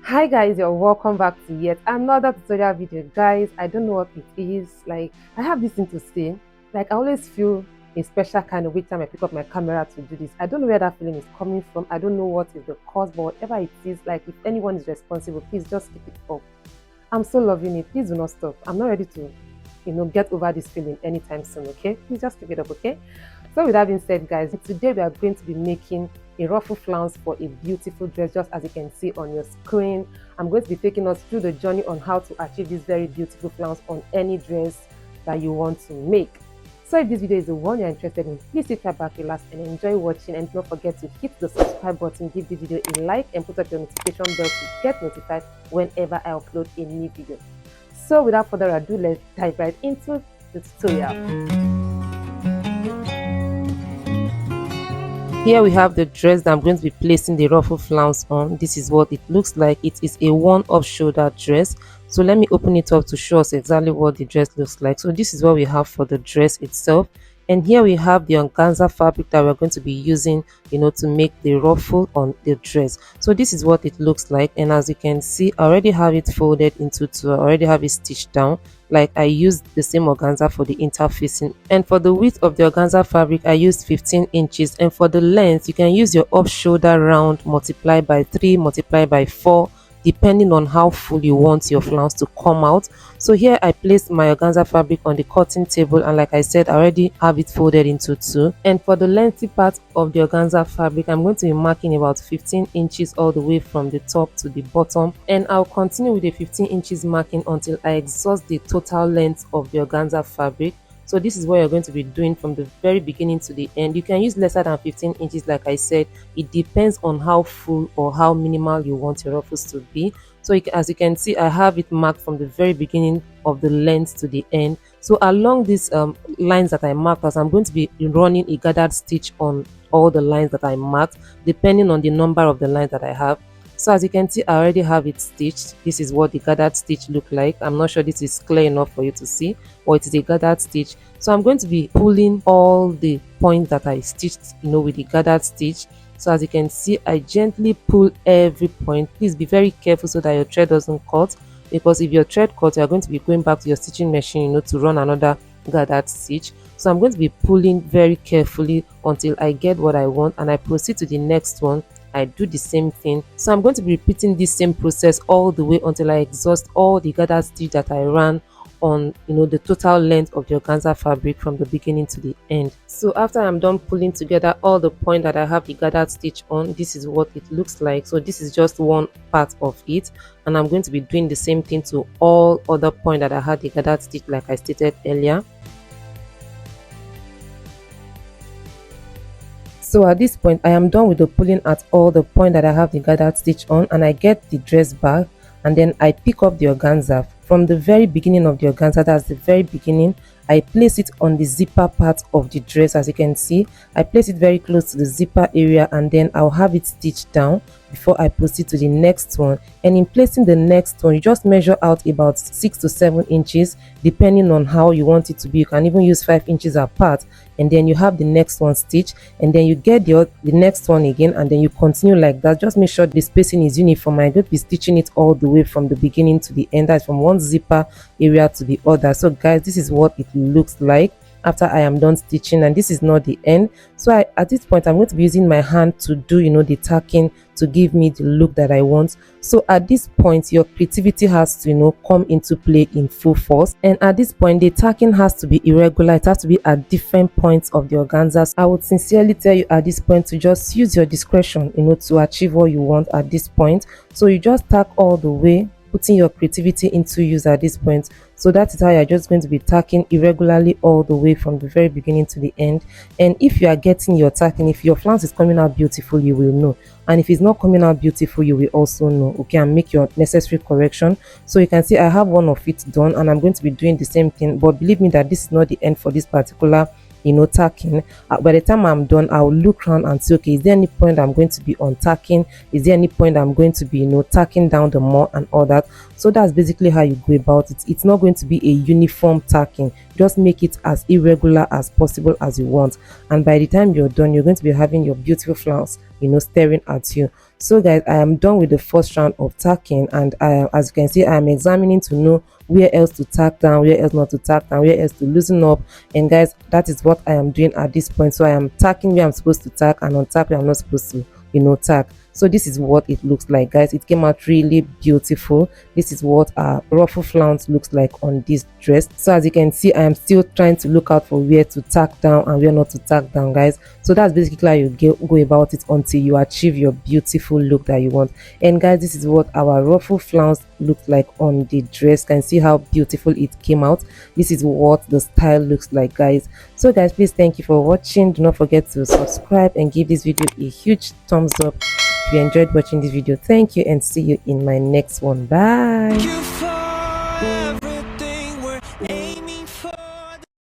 Hi guys, you're welcome back to yet another tutorial video. Guys, I don't know what it is. Like, I have this thing to say. Like, I always feel a special kind of way time I pick up my camera to do this. I don't know where that feeling is coming from. I don't know what is the cause, but whatever it is, like, if anyone is responsible, please just keep it up. I'm so loving it. Please do not stop. I'm not ready to, get over this feeling anytime soon, okay? Please just keep it up, okay? So with that being said, guys, today we are going to be making a ruffle flounce for a beautiful dress, just as you can see on your screen. I'm going to be taking us through the journey on how to achieve this very beautiful flounce on any dress that you want to make. So if this video is the one you're interested in, please sit back, relax, and enjoy watching. And don't forget to hit the subscribe button, give this video a like, and put up your notification bell to get notified whenever I upload a new video. So without further ado, let's dive right into the tutorial. Here we have the dress that I'm going to be placing the ruffle flounce on. This is what it looks like. It is a one-off shoulder dress. So let me open it up to show us exactly what the dress looks like. So this is what we have for the dress itself. And here we have the organza fabric that we're going to be using, to make the ruffle on the dress. So this is what it looks like. And as you can see, I already have it folded into two. I already have it stitched down. Like, I used the same organza for the interfacing, and for the width of the organza fabric I used 15 inches, and for the length you can use your off shoulder round multiplied by 3 multiplied by 4, depending on how full you want your flounce to come out. So here I placed my organza fabric on the cutting table, and like I said, I already have it folded into two. And for the lengthy part of the organza fabric, I'm going to be marking about 15 inches all the way from the top to the bottom, and I'll continue with the 15 inches marking until I exhaust the total length of the organza fabric. So this is what you're going to be doing from the very beginning to the end. You can use lesser than 15 inches, like I said. It depends on how full or how minimal you want your ruffles to be. So as you can see, I have it marked from the very beginning of the length to the end. So along these lines that I marked, as I'm going to be running a gathered stitch on all the lines that I marked, depending on the number of the lines that I have. So as you can see, I already have it stitched. This is what the gathered stitch look like. I'm not sure this is clear enough for you to see, or it is a gathered stitch. So I'm going to be pulling all the points that I stitched, with the gathered stitch. So as you can see, I gently pull every point. Please be very careful so that your thread doesn't cut, because if your thread cuts, you're going to be going back to your stitching machine, to run another gathered stitch. So I'm going to be pulling very carefully until I get what I want, and I proceed to the next one. I do the same thing. So I'm going to be repeating this same process all the way until I exhaust all the gathered stitch that I ran on the total length of the organza fabric from the beginning to the end. So after I'm done pulling together all the point that I have the gathered stitch on, this is what it looks like. So this is just one part of it, and I'm going to be doing the same thing to all other point that I had the gathered stitch, like I stated earlier. So at this point, I am done with the pulling at all the point that I have the gathered stitch on, and I get the dress back, and then I pick up the organza from the very beginning of the organza. That's the very beginning. I place it on the zipper part of the dress. As you can see, I place it very close to the zipper area, and then I'll have it stitched down before I proceed to the next one. And in placing the next one, you just measure out about 6 to 7 inches depending on how you want it to be. You can even use 5 inches apart, and then you have the next one stitched, and then you get the next one again, and then you continue like that. Just make sure the spacing is uniform. I'm going to be stitching it all the way from the beginning to the end. That's from one zipper area to the other. So guys, this is what it looks like after I am done stitching, and this is not the end. So at this point, I'm going to be using my hand to do the tacking to give me the look that I want. So at this point, your creativity has to come into play in full force, and at this point the tacking has to be irregular. It has to be at different points of the organza. I would sincerely tell you at this point to just use your discretion to achieve what you want at this point. So you just tack all the way, putting your creativity into use at this point. So that is how you're just going to be tacking irregularly all the way from the very beginning to the end. And if you are getting your tacking, if your flounce is coming out beautiful, you will know, and if it's not coming out beautiful, you will also know, okay, and make your necessary correction. So you can see I have one of it done, and I'm going to be doing the same thing. But believe me that this is not the end for this particular tacking. By the time I'm done, I'll look around and see, okay, is there any point I'm going to be on tacking? Is there any point I'm going to be tacking down the more and all that? So that's basically how you go about it. It's not going to be a uniform tacking. Just make it as irregular as possible as you want, and by the time you're done, you're going to be having your beautiful flounce staring at you. So guys, I am done with the first round of tacking, and as you can see, I am examining to know where else to tack down, where else not to tack down, where else to loosen up. And guys, that is what I am doing at this point. So I am tacking where I'm supposed to tack and untack where I'm not supposed to, tack. So this is what it looks like, guys. It came out really beautiful. This is what our ruffle flounce looks like on this dress. So as you can see, I am still trying to look out for where to tack down and where not to tack down, guys. So that's basically how you go about it until you achieve your beautiful look that you want. And guys, this is what our ruffle flounce looked like on the dress. You can see how beautiful it came out. This is what the style looks like, guys. So guys, please, thank you for watching. Do not forget to subscribe and give this video a huge thumbs up if you enjoyed watching this video. Thank you, and see you in my next one. Bye.